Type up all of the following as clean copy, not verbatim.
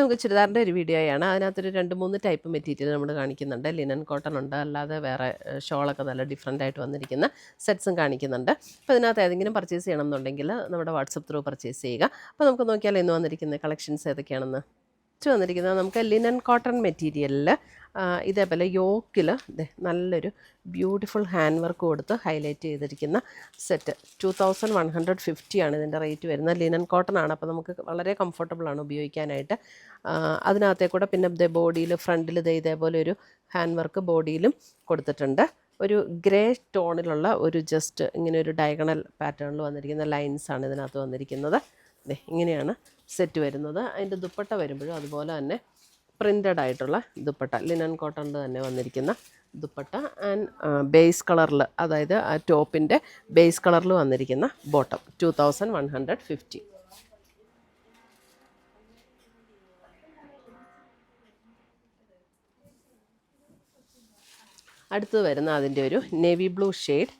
നമുക്ക് ചുരിദാറിൻ്റെ ഒരു വീഡിയോയാണ്. അതിനകത്തൊരു 2-3 ടൈപ്പ് മെറ്റീരിയൽ നമ്മൾ കാണിക്കുന്നുണ്ട്. ലിനൻ കോട്ടൺ ഉണ്ട്, അല്ലാതെ വേറെ ഷോളൊക്കെ നല്ല ഡിഫറെൻ്റ് ആയിട്ട് വന്നിരിക്കുന്ന സെറ്റ്സും കാണിക്കുന്നുണ്ട്. അപ്പോൾ ഇതിനകത്ത് ഏതെങ്കിലും പർച്ചേസ് ചെയ്യണമെന്നുണ്ടെങ്കിൽ നമ്മുടെ വാട്സപ്പ് ത്രൂ പർച്ചേസ് ചെയ്യുക. അപ്പോൾ നമുക്ക് നോക്കിയാൽ ഇന്ന് വന്നിരിക്കുന്ന കളക്ഷൻസ് ഏതൊക്കെയാണെന്ന്. വന്നിരിക്കുന്നത് നമുക്ക് ലിനൻ കോട്ടൺ മെറ്റീരിയലിൽ ഇതേപോലെ യോക്കിൽ നല്ലൊരു ബ്യൂട്ടിഫുൾ ഹാൻഡ് വർക്ക് കൊടുത്ത് ഹൈലൈറ്റ് ചെയ്തിരിക്കുന്ന സെറ്റ് 2150 ആണ് ഇതിൻ്റെ റേറ്റ് വരുന്നത്. ലിനൻ കോട്ടൺ ആണ്, അപ്പോൾ നമുക്ക് വളരെ കംഫർട്ടബിളാണ് ഉപയോഗിക്കാനായിട്ട്. അതിനകത്തെ കൂടെ പിന്നെ ബോഡിയിൽ ഫ്രണ്ടിൽ ഇതേപോലെ ഒരു ഹാൻഡ് വർക്ക് ബോഡിയിലും കൊടുത്തിട്ടുണ്ട്. ഒരു ഗ്രേ ടോണിലുള്ള ഒരു ജസ്റ്റ് ഇങ്ങനെ ഒരു ഡയഗണൽ പാറ്റേണിൽ വന്നിരിക്കുന്ന ലൈൻസാണ് ഇതിനകത്ത് വന്നിരിക്കുന്നത്. ഇങ്ങനെയാണ് സെറ്റ് വരുന്നത്. അതിൻ്റെ ദുപ്പട്ട വരുമ്പോഴും അതുപോലെ തന്നെ പ്രിൻ്റഡ് ആയിട്ടുള്ള ദുപ്പട്ട, ലിനൻ കോട്ടണിൽ തന്നെ വന്നിരിക്കുന്ന ദുപ്പട്ട ആൻഡ് ബേസ് കളറിൽ, അതായത് ആ ടോപ്പിൻ്റെ ബേസ് കളറിൽ വന്നിരിക്കുന്ന ബോട്ടം 2150. അടുത്തത് വരുന്ന അതിൻ്റെ ഒരു navy blue shade,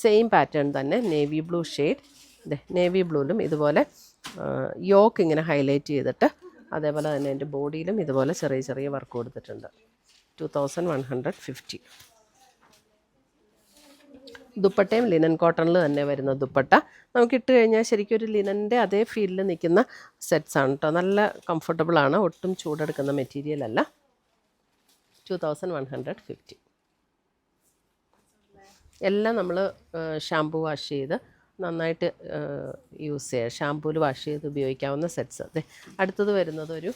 same pattern തന്നെ നേവി ബ്ലൂ ഷെയ്ഡ്. നേവി ബ്ലൂവിലും ഇതുപോലെ യോക്ക് ഇങ്ങനെ ഹൈലൈറ്റ് ചെയ്തിട്ട് അതേപോലെ തന്നെ എൻ്റെ ബോഡിയിലും ഇതുപോലെ ചെറിയ ചെറിയ വർക്ക് കൊടുത്തിട്ടുണ്ട്. 2150. ദുപ്പട്ടയും ലിനൻ കോട്ടണിൽ തന്നെ വരുന്ന ദുപ്പട്ട നമുക്ക് ഇട്ട് കഴിഞ്ഞാൽ ശരിക്കും ഒരു ലിനൻ്റെ അതേ ഫീലിൽ നിൽക്കുന്ന സെറ്റ്സാണ് കേട്ടോ. നല്ല കംഫർട്ടബിളാണ്, ഒട്ടും ചൂടെടുക്കുന്ന മെറ്റീരിയൽ അല്ല. 2150. എല്ലാം നമ്മൾ ഷാമ്പു വാഷ് ചെയ്ത് നന്നായിട്ട് യൂസ് ചെയ്യുക, ഷാമ്പൂവിൽ വാഷ് ചെയ്ത് ഉപയോഗിക്കാവുന്ന സെറ്റ്സ്. അതെ, അടുത്തത് വരുന്നത് ഒരു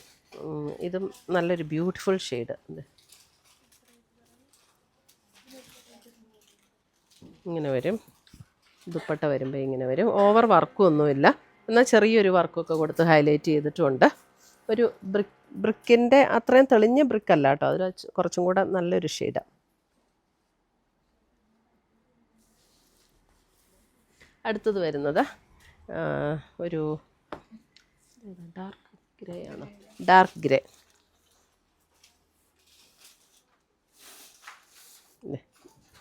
ഇതും നല്ലൊരു ബ്യൂട്ടിഫുൾ ഷെയ്ഡ്. ഇങ്ങനെ വരും ദുപ്പട്ട വരുമ്പോൾ, ഇങ്ങനെ വരും. ഓവർ വർക്കും ഒന്നുമില്ല, എന്നാൽ ചെറിയൊരു വർക്കൊക്കെ കൊടുത്ത് ഹൈലൈറ്റ് ചെയ്തിട്ടുമുണ്ട്. ഒരു ബ്രിക്കിൻ്റെ അത്രയും തെളിഞ്ഞ ബ്രിക്കല്ല കേട്ടോ, അതിൽ കുറച്ചും കൂടെ നല്ലൊരു ഷെയ്ഡാണ്. അടുത്തത് വരുന്നത് ഒരു ഡാർക്ക് ഗ്രേ ആണ്, ഡാർക്ക് ഗ്രേ.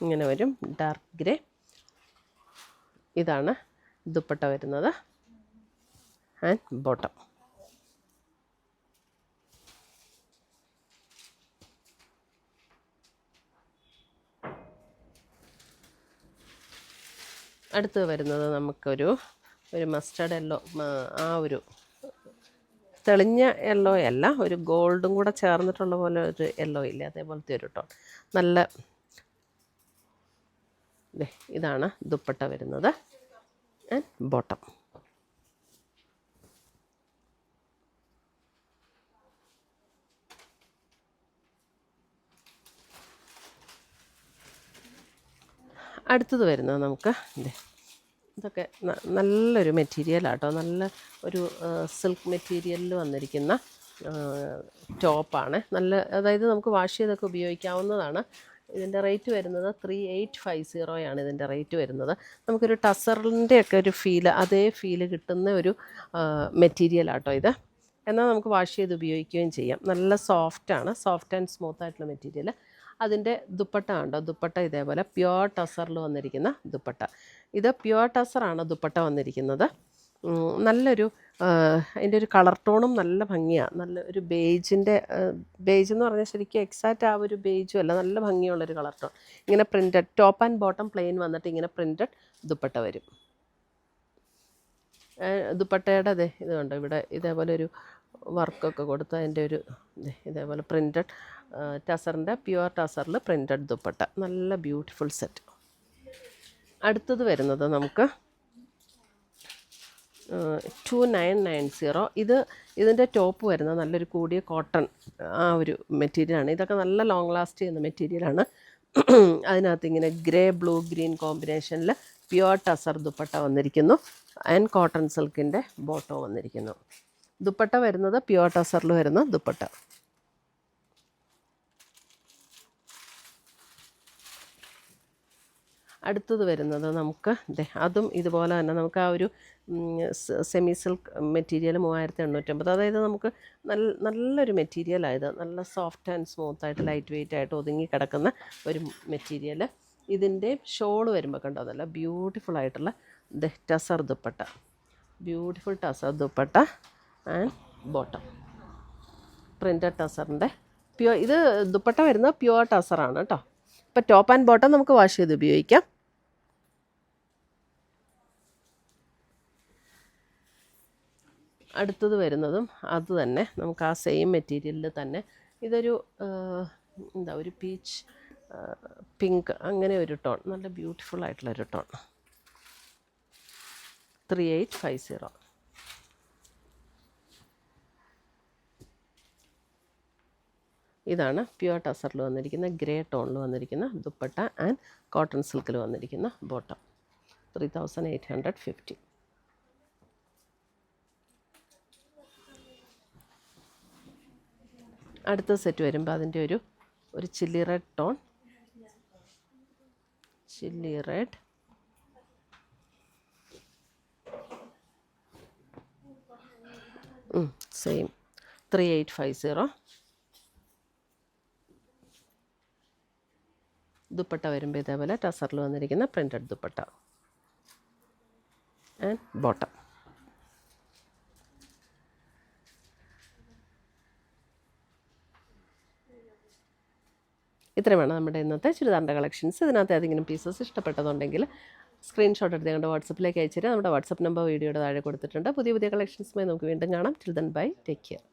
ഇങ്ങനെ വരും ഡാർക്ക് ഗ്രേ. ഇതാണ് ദുപ്പട്ട വരുന്നത് ആൻഡ് ബോട്ടം. അടുത്ത് വരുന്നത് നമുക്കൊരു മസ്റ്റർഡ് യെല്ലോ, ആ ഒരു തെളിഞ്ഞ യെല്ലോ അല്ല, ഒരു ഗോൾഡും കൂടെ ചേർന്നിട്ടുള്ള പോലെ ഒരു യെല്ലോ ഇല്ലേ, അതേപോലത്തെ ഒരു ടോൺ. നല്ല ഇതാണ് ദുപ്പട്ട വരുന്നത് ആൻഡ് ബോട്ടം. അടുത്തത് വരുന്നത് നമുക്ക് ഇതൊക്കെ നല്ലൊരു മെറ്റീരിയലാട്ടോ, നല്ല ഒരു സിൽക്ക് മെറ്റീരിയലിൽ വന്നിരിക്കുന്ന ടോപ്പാണ്. നല്ല, അതായത് നമുക്ക് വാഷ് ചെയ്തൊക്കെ ഉപയോഗിക്കാവുന്നതാണ്. ഇതിൻ്റെ റേറ്റ് വരുന്നത് 3850 ആണ് ഇതിൻ്റെ റേറ്റ് വരുന്നത്. നമുക്കൊരു ടസറിൻ്റെ ഒക്കെ ഒരു ഫീല്, അതേ ഫീല് കിട്ടുന്ന ഒരു മെറ്റീരിയലാട്ടോ ഇത്. എന്നാൽ നമുക്ക് വാഷ് ചെയ്ത് ഉപയോഗിക്കുകയും ചെയ്യാം. നല്ല സോഫ്റ്റാണ്, സോഫ്റ്റ് ആൻഡ് സ്മൂത്ത് ആയിട്ടുള്ള മെറ്റീരിയൽ. അതിൻ്റെ ദുപ്പട്ട ഉണ്ടോ, ദുപ്പട്ട ഇതേപോലെ പ്യുവർ ടസറിൽ വന്നിരിക്കുന്ന ദുപ്പട്ട. ഇത് പ്യുവർ ടസറാണ് ദുപ്പട്ട വന്നിരിക്കുന്നത്. നല്ലൊരു അതിൻ്റെ ഒരു കളർ ടോണും നല്ല ഭംഗിയാണ്. നല്ല ഒരു ബേജ് എന്ന് പറഞ്ഞാൽ ശരിക്കും എക്സാക്റ്റ് ആ ഒരു ബേജും അല്ല, നല്ല ഭംഗിയുള്ളൊരു കളർ ടോൺ. ഇങ്ങനെ printed top and bottom plain വന്നിട്ട് ഇങ്ങനെ പ്രിൻറ്റഡ് ദുപ്പട്ട വരും. ദുപ്പട്ടയുടെ ഇത് കണ്ടോ, ഇവിടെ ഇതേപോലെ ഒരു വർക്കൊക്കെ കൊടുത്ത് അതിൻ്റെ ഒരു ഇതേപോലെ പ്രിൻറ്റഡ് ടസറിൻ്റെ പ്യുവർ ടസറിൽ പ്രിൻറ്റഡ് ദുപ്പട്ട. നല്ല ബ്യൂട്ടിഫുൾ സെറ്റ്. അടുത്തത് വരുന്നത് നമുക്ക് 2990. ഇതിൻ്റെ ടോപ്പ് വരുന്നത് നല്ലൊരു കൂടിയ കോട്ടൺ ആ ഒരു മെറ്റീരിയലാണ്. ഇതൊക്കെ നല്ല ലോങ് ലാസ്റ്റ് ചെയ്യുന്ന മെറ്റീരിയലാണ്. അതിനകത്ത് ഇങ്ങനെ ഗ്രേ ബ്ലൂ ഗ്രീൻ കോമ്പിനേഷനിൽ പ്യുവർ ടസർ ദുപ്പട്ട വന്നിരിക്കുന്നു ആൻഡ് കോട്ടൺ സിൽക്കിൻ്റെ ബോട്ടോ വന്നിരിക്കുന്നു. ദുപ്പട്ട വരുന്നത് പ്യുവർ ടസറിൽ വരുന്ന ദുപ്പട്ട. അടുത്തത് വരുന്നത് നമുക്ക് അതും ഇതുപോലെ തന്നെ നമുക്ക് ആ ഒരു സെമി സിൽക്ക് മെറ്റീരിയൽ 3850. അതായത് നമുക്ക് നല്ലൊരു മെറ്റീരിയലായത്, നല്ല സോഫ്റ്റ് ആൻഡ് സ്മൂത്തായിട്ട് ലൈറ്റ് വെയ്റ്റ് ആയിട്ട് ഒതുങ്ങി കിടക്കുന്ന ഒരു മെറ്റീരിയൽ. ഇതിൻ്റെ ഷോൾ വരുമ്പോൾ കണ്ടോ, നല്ല ബ്യൂട്ടിഫുൾ ആയിട്ടുള്ള tussar dupatta, beautiful tussar dupatta and bottom. Printed ടസറിൻ്റെ ഇത് ദുപ്പട്ട വരുന്ന പ്യുവർ ടസറാണ് കേട്ടോ. ഇപ്പോൾ ടോപ്പ് ആൻഡ് ബോട്ടം നമുക്ക് വാഷ് ചെയ്ത് ഉപയോഗിക്കാം. അടുത്തത് വരുന്നതും അത് തന്നെ നമുക്ക് ആ സെയിം മെറ്റീരിയലിൽ തന്നെ ഇതൊരു ഒരു പീച്ച് പിങ്ക് അങ്ങനെ ഒരു ടോൺ, നല്ല ബ്യൂട്ടിഫുൾ ആയിട്ടുള്ളൊരു ടോൺ. 3850. ഇതാണ് പ്യുവർ ടസറിൽ വന്നിരിക്കുന്ന ഗ്രേ ടോണിൽ വന്നിരിക്കുന്ന ദുപ്പട്ട ആൻഡ് കോട്ടൺ സിൽക്കിൽ വന്നിരിക്കുന്ന ബോട്ടം. 3850. അടുത്ത സെറ്റ് വരുമ്പോൾ അതിൻ്റെ ഒരു chilli red tone, chilli red, same 3850. Dupatta വരുമ്പോൾ ഇതേപോലെ ടസറിൽ വന്നിരിക്കുന്ന പ്രിൻറ്റഡ് ദുപ്പട്ട ആൻഡ് ബോട്ടം. ഇത്രയുമാണ് നമ്മുടെ ഇന്നത്തെ ചുരിദാറിൻ്റെ കളക്ഷൻസ്. ഇതിനകത്ത് ഏതെങ്കിലും പീസസ് ഇഷ്ടപ്പെട്ടതുണ്ടെങ്കിൽ സ്ക്രീൻഷോട്ട് എടുത്ത് ഞങ്ങളുടെ വാട്സപ്പിലേക്ക് അയച്ചു തരാം. നമ്മുടെ വാട്സപ്പ് നമ്പർ വീഡിയോയുടെ താഴെ കൊടുത്തിട്ടുണ്ട്. പുതിയ കളക്ഷൻസുമായി നമുക്ക് വീണ്ടും കാണാം. Till then bye, take care.